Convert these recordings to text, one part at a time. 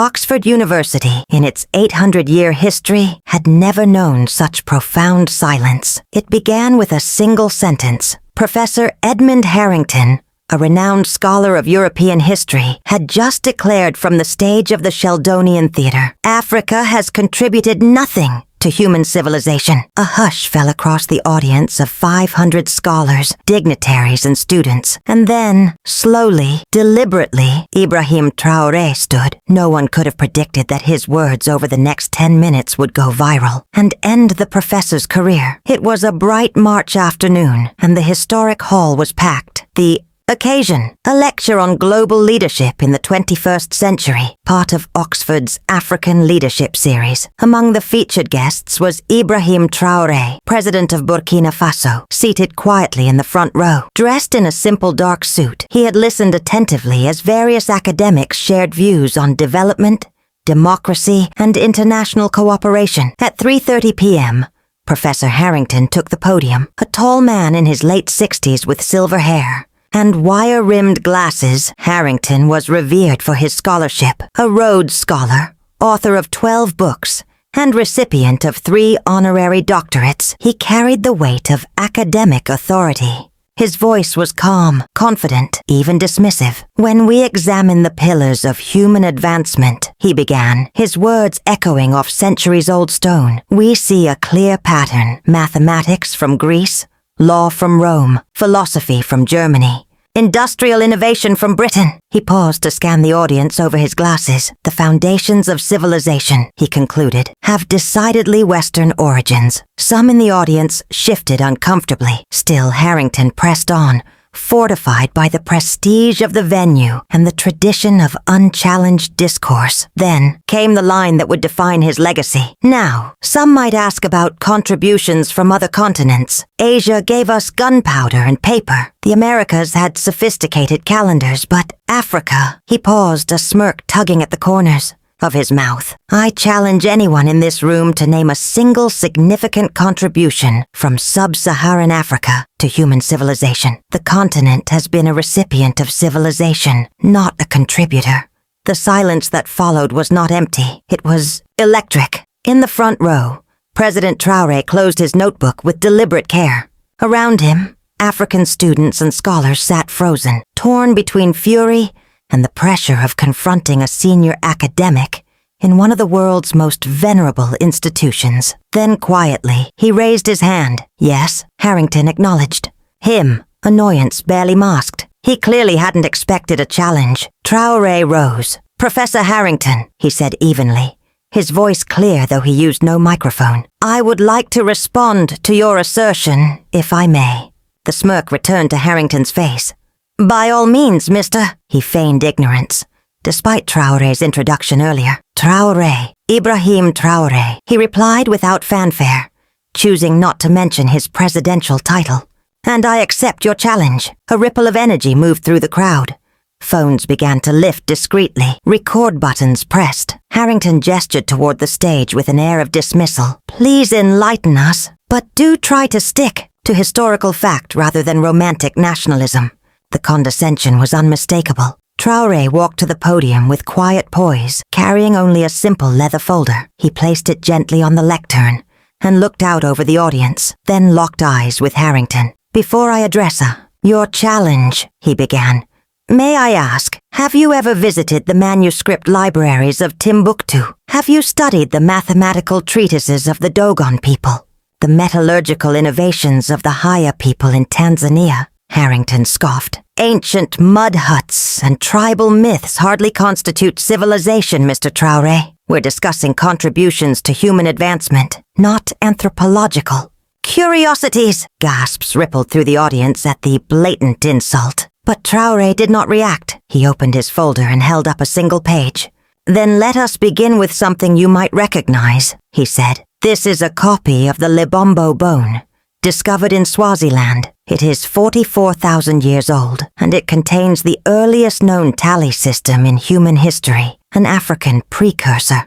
Oxford University, in its 800-year history, had never known such profound silence. It began with a single sentence. Professor Edmund Harrington, a renowned scholar of European history, had just declared from the stage of the Sheldonian Theatre, "Africa has contributed nothing to human civilization." A hush fell across the audience of 500 scholars, dignitaries, and students. And then, slowly, deliberately, Ibrahim Traoré stood. No one could have predicted that his words over the next 10 minutes would go viral and end the professor's career. It was a bright March afternoon, and the historic hall was packed. The occasion, a lecture on global leadership in the 21st century, part of Oxford's African Leadership Series. Among the featured guests was Ibrahim Traoré, president of Burkina Faso, seated quietly in the front row. Dressed in a simple dark suit, he had listened attentively as various academics shared views on development, democracy, and international cooperation. At 3:30 p.m., Professor Harrington took the podium, a tall man in his late 60s with silver hair and wire-rimmed glasses. Harrington was revered for his scholarship, a Rhodes Scholar, author of 12 books, and recipient of 3 honorary doctorates. He carried the weight of academic authority. His voice was calm, confident, even dismissive. "When we examine the pillars of human advancement," he began, his words echoing off centuries-old stone, "we see a clear pattern. Mathematics from Greece, law from Rome, philosophy from Germany, industrial innovation from Britain." He paused to scan the audience over his glasses. "The foundations of civilization," he concluded, "have decidedly Western origins." Some in the audience shifted uncomfortably. Still, Harrington pressed on, fortified by the prestige of the venue and the tradition of unchallenged discourse. Then came the line that would define his legacy. "Now, some might ask about contributions from other continents. Asia gave us gunpowder and paper. The Americas had sophisticated calendars, but Africa..." He paused, a smirk tugging at the corners of his mouth. "I challenge anyone in this room to name a single significant contribution from sub-Saharan Africa to human civilization. The continent has been a recipient of civilization, not a contributor." The silence that followed was not empty. It was electric. In the front row, President Traoré closed his notebook with deliberate care. Around him, African students and scholars sat frozen, torn between fury and the pressure of confronting a senior academic in one of the world's most venerable institutions. Then quietly, he raised his hand. "Yes," Harrington acknowledged. Him, annoyance barely masked. He clearly hadn't expected a challenge. Traoré rose. "Professor Harrington," he said evenly, his voice clear though he used no microphone, "I would like to respond to your assertion, if I may." The smirk returned to Harrington's face. "By all means, mister." He feigned ignorance, despite Traoré's introduction earlier. "Traoré, Ibrahim Traoré," he replied without fanfare, choosing not to mention his presidential title. "And I accept your challenge." A ripple of energy moved through the crowd. Phones began to lift discreetly, record buttons pressed. Harrington gestured toward the stage with an air of dismissal. "Please enlighten us, but do try to stick to historical fact rather than romantic nationalism." The condescension was unmistakable. Traoré walked to the podium with quiet poise, carrying only a simple leather folder. He placed it gently on the lectern and looked out over the audience, then locked eyes with Harrington. "Before I address your challenge," he began, "may I ask, have you ever visited the manuscript libraries of Timbuktu? Have you studied the mathematical treatises of the Dogon people? The metallurgical innovations of the Haya people in Tanzania?" Harrington scoffed. "Ancient mud huts and tribal myths hardly constitute civilization, Mr. Traoré. We're discussing contributions to human advancement, not anthropological." "Curiosities!" Gasps rippled through the audience at the blatant insult. But Traoré did not react. He opened his folder and held up a single page. "Then let us begin with something you might recognize," he said. "This is a copy of the Lebombo bone, discovered in Swaziland. It is 44,000 years old, and it contains the earliest known tally system in human history, an African precursor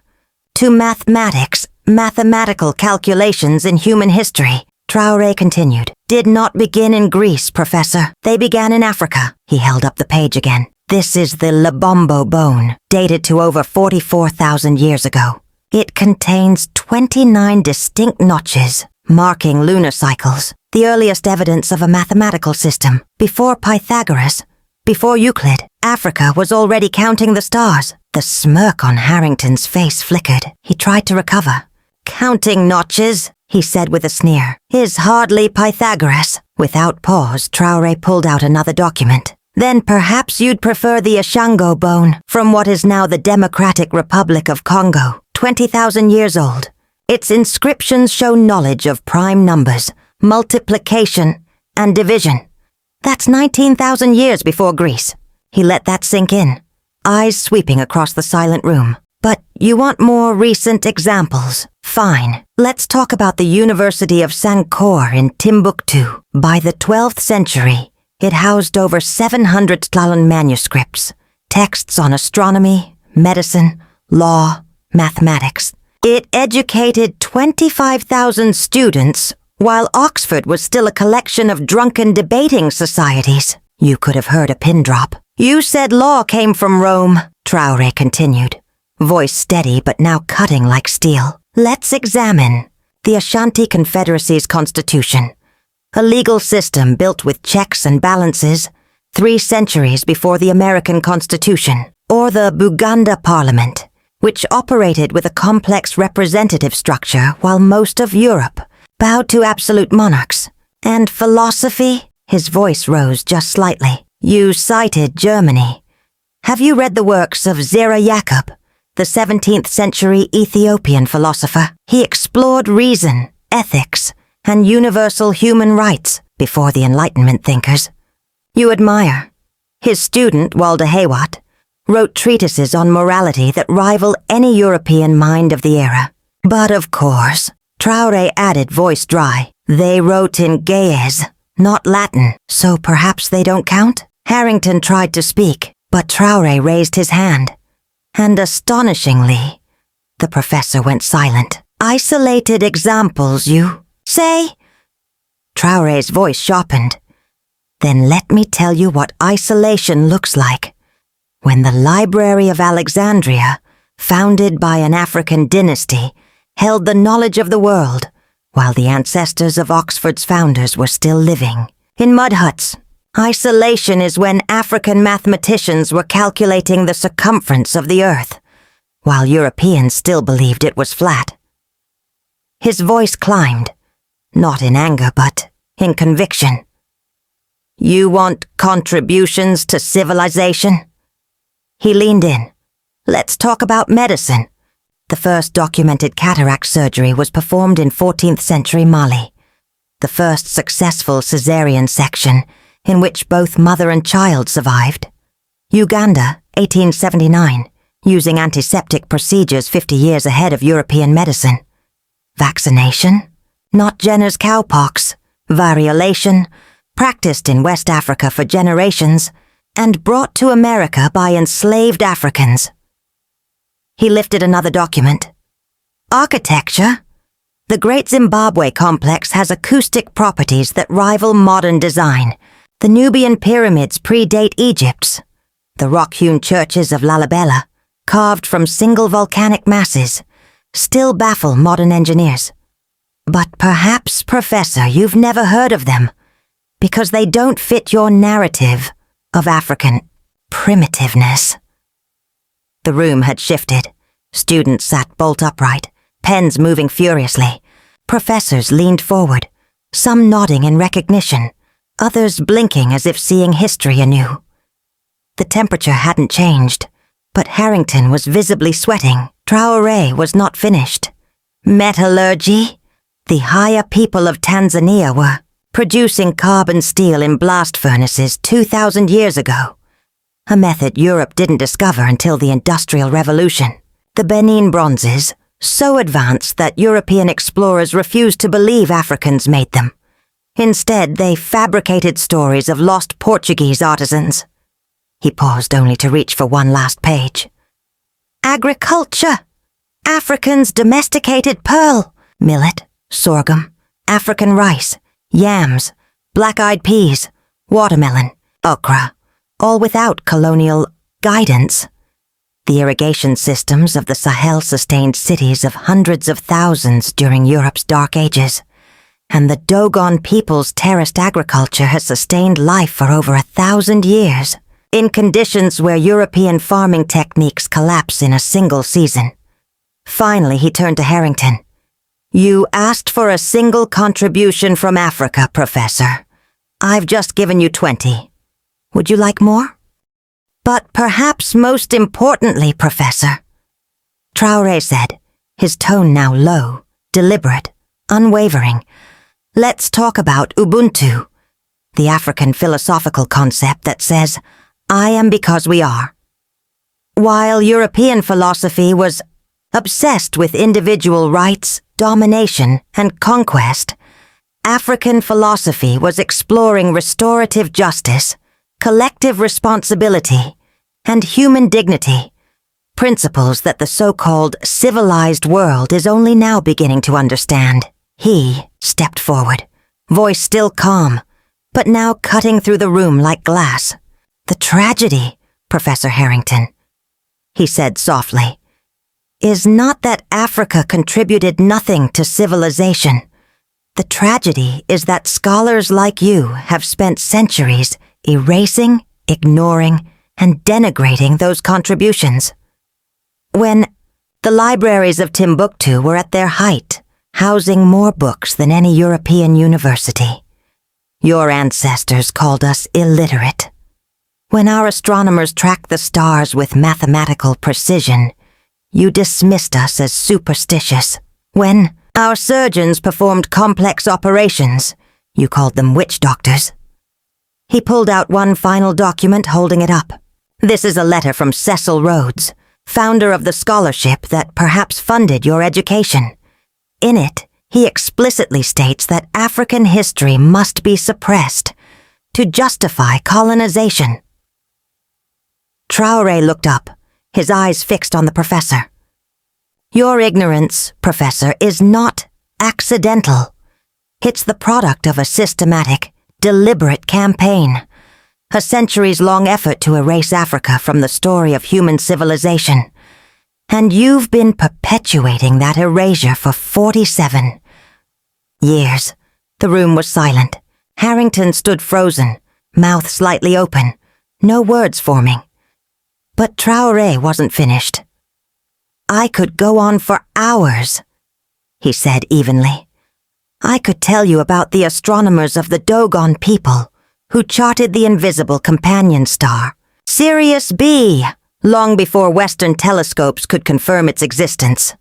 to mathematical calculations in human history." Traoré continued. "Did not begin in Greece, Professor. They began in Africa." He held up the page again. This is the Lebombo bone, dated to over 44,000 years ago. It contains 29 distinct notches, marking lunar cycles, the earliest evidence of a mathematical system. Before Pythagoras, before Euclid, Africa was already counting the stars. The smirk on Harrington's face flickered. He tried to recover. "Counting notches," he said with a sneer, "is hardly Pythagoras." Without pause, Traoré pulled out another document. "Then perhaps you'd prefer the Ashango bone from what is now the Democratic Republic of Congo, 20,000 years old. Its inscriptions show knowledge of prime numbers, multiplication, and division. That's 19,000 years before Greece." He let that sink in, eyes sweeping across the silent room. "But you want more recent examples? Fine. Let's talk about the University of Sankore in Timbuktu. By the 12th century, it housed over 700 Tlalan manuscripts, texts on astronomy, medicine, law, mathematics. It educated 25,000 students, while Oxford was still a collection of drunken debating societies." You could have heard a pin drop. "You said law came from Rome," Traoré continued, voice steady but now cutting like steel. "Let's examine the Ashanti Confederacy's constitution, a legal system built with checks and balances 3 centuries before the American Constitution, or the Buganda Parliament, which operated with a complex representative structure while most of Europe bowed to absolute monarchs. And philosophy?" His voice rose just slightly. "You cited Germany. Have you read the works of Zera Jacob, the 17th century Ethiopian philosopher? He explored reason, ethics, and universal human rights before the Enlightenment thinkers. You admire. His student, Walter Haywat, wrote treatises on morality that rival any European mind of the era. But of course," Traoré added, voice dry, "they wrote in Ge'ez, not Latin, so perhaps they don't count?" Harrington tried to speak, but Traoré raised his hand. And astonishingly, the professor went silent. "Isolated examples, you say?" Traoré's voice sharpened. "Then let me tell you what isolation looks like. When the Library of Alexandria, founded by an African dynasty, held the knowledge of the world, while the ancestors of Oxford's founders were still living in mud huts. Isolation is when African mathematicians were calculating the circumference of the Earth, while Europeans still believed it was flat." His voice climbed, not in anger but in conviction. "You want contributions to civilization?" He leaned in. "Let's talk about medicine." The first documented cataract surgery was performed in 14th century Mali, the first successful caesarean section in which both mother and child survived. Uganda, 1879, using antiseptic procedures 50 years ahead of European medicine. Vaccination? Not Jenner's cowpox. Variolation, practiced in West Africa for generations, and brought to America by enslaved Africans. He lifted another document. Architecture? The Great Zimbabwe Complex has acoustic properties that rival modern design. The Nubian pyramids predate Egypt's. The rock-hewn churches of Lalibela, carved from single volcanic masses, still baffle modern engineers. But perhaps, Professor, you've never heard of them, because they don't fit your narrative of African primitiveness. The room had shifted. Students sat bolt upright, pens moving furiously. Professors leaned forward, some nodding in recognition, others blinking as if seeing history anew. The temperature hadn't changed, but Harrington was visibly sweating. Traoré was not finished. Metallurgy? The Haya people of Tanzania were producing carbon steel in blast furnaces 2,000 years ago, a method Europe didn't discover until the Industrial Revolution. The Benin bronzes, so advanced that European explorers refused to believe Africans made them. Instead, they fabricated stories of lost Portuguese artisans. He paused only to reach for one last page. Agriculture. Africans domesticated pearl, millet, sorghum, African rice, yams, black-eyed peas, watermelon, okra, all without colonial guidance. The irrigation systems of the Sahel sustained cities of hundreds of thousands during Europe's Dark Ages, and the Dogon people's terraced agriculture has sustained life for over 1,000 years, in conditions where European farming techniques collapse in a single season. Finally, he turned to Harrington. "You asked for a single contribution from Africa, Professor. I've just given you 20. Would you like more?" "But perhaps most importantly, Professor," Traoré said, his tone now low, deliberate, unwavering, "let's talk about Ubuntu, the African philosophical concept that says, 'I am because we are.' While European philosophy was obsessed with individual rights, domination, and conquest, African philosophy was exploring restorative justice, collective responsibility, and human dignity, principles that the so-called civilized world is only now beginning to understand." He stepped forward, voice still calm, but now cutting through the room like glass. "The tragedy, Professor Harrington," he said softly, "is not that Africa contributed nothing to civilization. The tragedy is that scholars like you have spent centuries erasing, ignoring, and denigrating those contributions. When the libraries of Timbuktu were at their height, housing more books than any European university, your ancestors called us illiterate. When our astronomers tracked the stars with mathematical precision, you dismissed us as superstitious. When our surgeons performed complex operations, you called them witch doctors." He pulled out one final document, holding it up. "This is a letter from Cecil Rhodes, founder of the scholarship that perhaps funded your education. In it, he explicitly states that African history must be suppressed to justify colonization." Traoré looked up, his eyes fixed on the professor. "Your ignorance, Professor, is not accidental. It's the product of a systematic, deliberate campaign, a centuries-long effort to erase Africa from the story of human civilization. And you've been perpetuating that erasure for 47 years." The room was silent. Harrington stood frozen, mouth slightly open, no words forming. But Traoré wasn't finished. "I could go on for hours," he said evenly. "I could tell you about the astronomers of the Dogon people who charted the invisible companion star, Sirius B, long before Western telescopes could confirm its existence.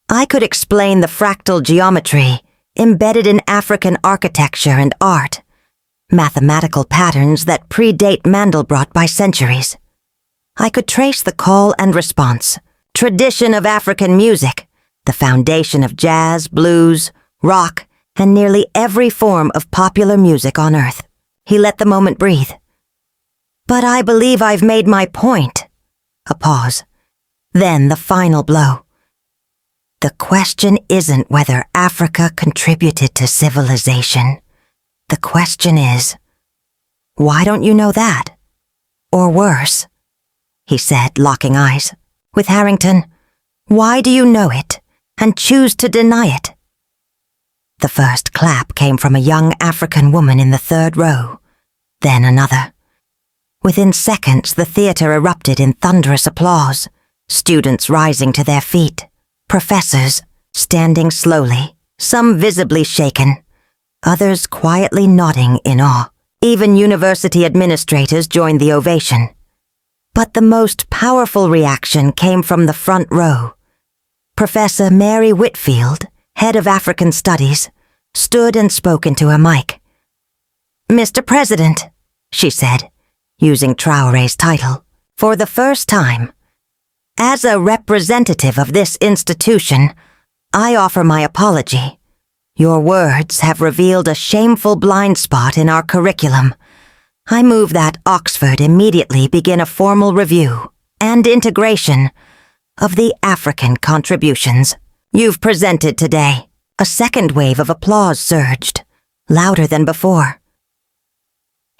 I could explain the fractal geometry embedded in African architecture and art, mathematical patterns that predate Mandelbrot by centuries. I could trace the call and response, tradition of African music, the foundation of jazz, blues, rock, and nearly every form of popular music on Earth." He let the moment breathe. "But I believe I've made my point." A pause. Then the final blow. "The question isn't whether Africa contributed to civilization. The question is, why don't you know that? Or worse," he said, locking eyes with Harrington, "why do you know it and choose to deny it?" The first clap came from a young African woman in the third row, then another. Within seconds, the theater erupted in thunderous applause, students rising to their feet, professors standing slowly, some visibly shaken, others quietly nodding in awe. Even university administrators joined the ovation. But the most powerful reaction came from the front row. Professor Mary Whitfield, head of African Studies, stood and spoke into a mic. "Mr. President," she said, using Traoré's title, "for the first time, as a representative of this institution, I offer my apology. Your words have revealed a shameful blind spot in our curriculum. I move that Oxford immediately begin a formal review and integration of the African contributions you've presented today." A second wave of applause surged, louder than before.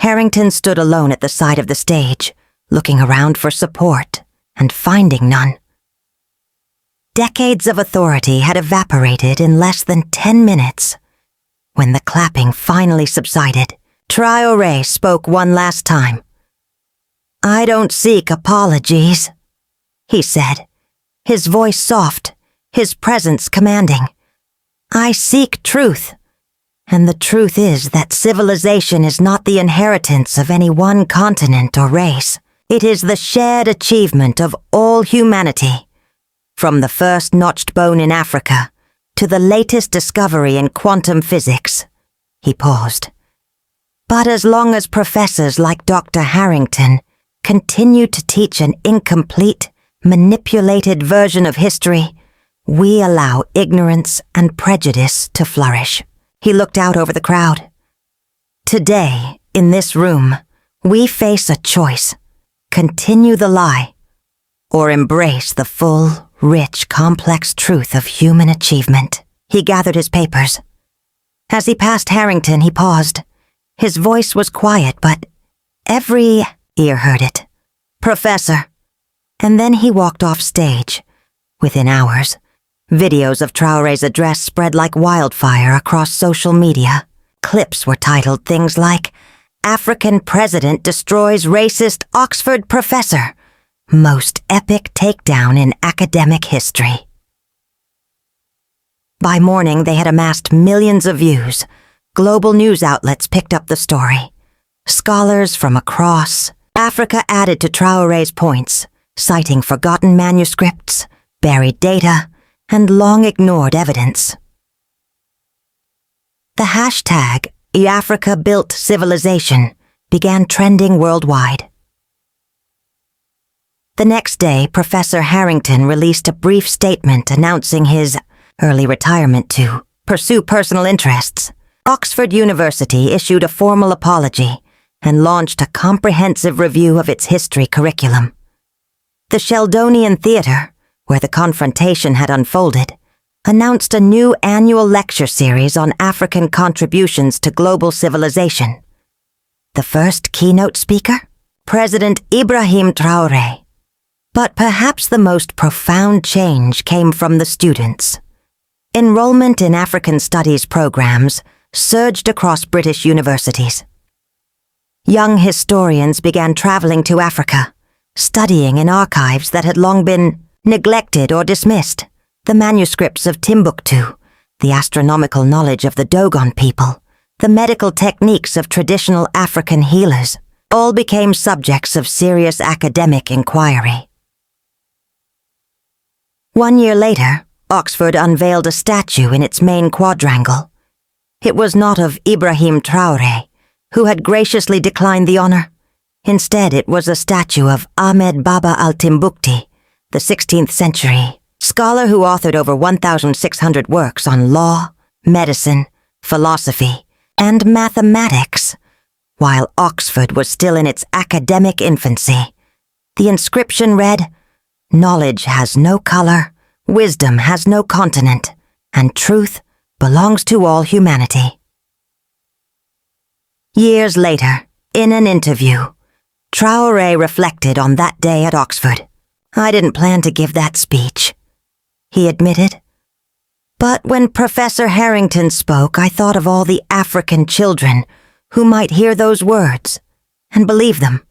Harrington stood alone at the side of the stage, looking around for support and finding none. Decades of authority had evaporated in less than 10 minutes. When the clapping finally subsided, Traoré spoke one last time. "I don't seek apologies," he said, his voice soft, his presence commanding. "I seek truth, and the truth is that civilization is not the inheritance of any one continent or race. It is the shared achievement of all humanity, from the first notched bone in Africa to the latest discovery in quantum physics." He paused. "But as long as professors like Dr. Harrington continue to teach an incomplete, manipulated version of history, we allow ignorance and prejudice to flourish." He looked out over the crowd. "Today, in this room, we face a choice: continue the lie, or embrace the full, rich, complex truth of human achievement." He gathered his papers. As he passed Harrington, he paused. His voice was quiet, but every ear heard it. "Professor." And then he walked off stage. Within hours, videos of Traoré's address spread like wildfire across social media. Clips were titled things like, "African President Destroys Racist Oxford Professor. Most Epic Takedown in Academic History." By morning, they had amassed millions of views. Global news outlets picked up the story. Scholars from across Africa added to Traoré's points, citing forgotten manuscripts, buried data, and long-ignored evidence. The hashtag #EAfricaBuiltCivilization began trending worldwide. The next day, Professor Harrington released a brief statement announcing his early retirement to pursue personal interests. Oxford University issued a formal apology and launched a comprehensive review of its history curriculum. The Sheldonian Theatre, where the confrontation had unfolded, announced a new annual lecture series on African contributions to global civilization. The first keynote speaker? President Ibrahim Traoré. But perhaps the most profound change came from the students. Enrollment in African studies programs surged across British universities. Young historians began traveling to Africa, studying in archives that had long been neglected or dismissed. The manuscripts of Timbuktu, the astronomical knowledge of the Dogon people, the medical techniques of traditional African healers, all became subjects of serious academic inquiry. 1 year later, Oxford unveiled a statue in its main quadrangle. It was not of Ibrahim Traoré, who had graciously declined the honor. Instead, it was a statue of Ahmed Baba al-Timbukti, the 16th century scholar who authored over 1,600 works on law, medicine, philosophy, and mathematics. While Oxford was still in its academic infancy, the inscription read, "Knowledge has no color, wisdom has no continent, and truth belongs to all humanity." Years later, in an interview, Traoré reflected on that day at Oxford. "I didn't plan to give that speech," he admitted. "But when Professor Harrington spoke, I thought of all the African children who might hear those words and believe them.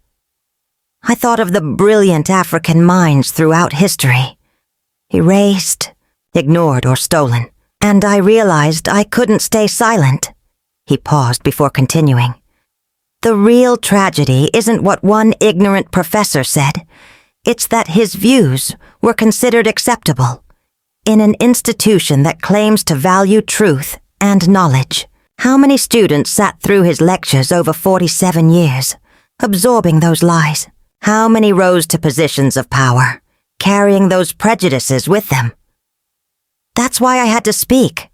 I thought of the brilliant African minds throughout history, erased, ignored, or stolen, and I realized I couldn't stay silent." He paused before continuing. "The real tragedy isn't what one ignorant professor said. It's that his views were considered acceptable. In an institution that claims to value truth and knowledge, how many students sat through his lectures over 47 years, absorbing those lies? How many rose to positions of power, carrying those prejudices with them? That's why I had to speak,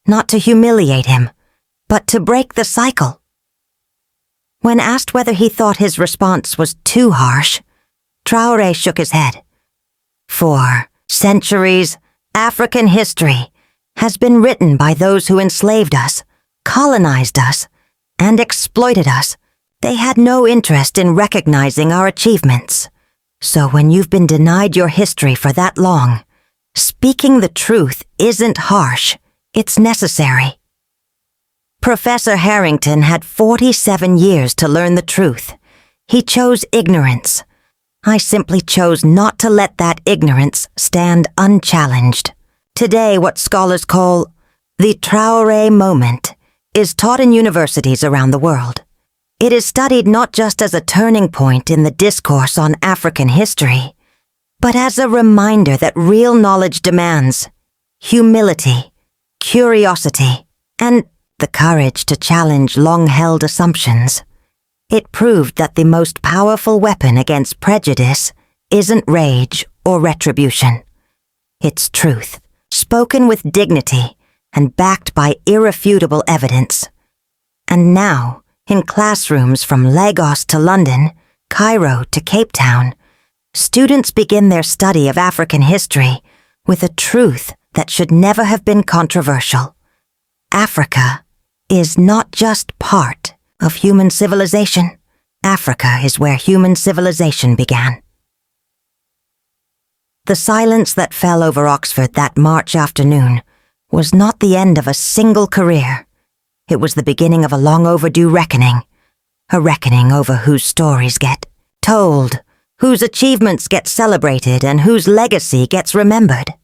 not to humiliate him, but to break the cycle." When asked whether he thought his response was too harsh, Traoré shook his head. "For centuries, African history has been written by those who enslaved us, colonized us, and exploited us. They had no interest in recognizing our achievements. So when you've been denied your history for that long, speaking the truth isn't harsh, it's necessary. Professor Harrington had 47 years to learn the truth. He chose ignorance. I simply chose not to let that ignorance stand unchallenged. Today, what scholars call the Traoré moment is taught in universities around the world. It is studied not just as a turning point in the discourse on African history, but as a reminder that real knowledge demands humility, curiosity, and the courage to challenge long-held assumptions. It proved that the most powerful weapon against prejudice isn't rage or retribution. It's truth, spoken with dignity and backed by irrefutable evidence. And now, in classrooms from Lagos to London, Cairo to Cape Town, students begin their study of African history with a truth that should never have been controversial. Africa is not just part of human civilization. Africa is where human civilization began. The silence that fell over Oxford that March afternoon was not the end of a single career. It was the beginning of a long overdue reckoning. A reckoning over whose stories get told, whose achievements get celebrated, and whose legacy gets remembered.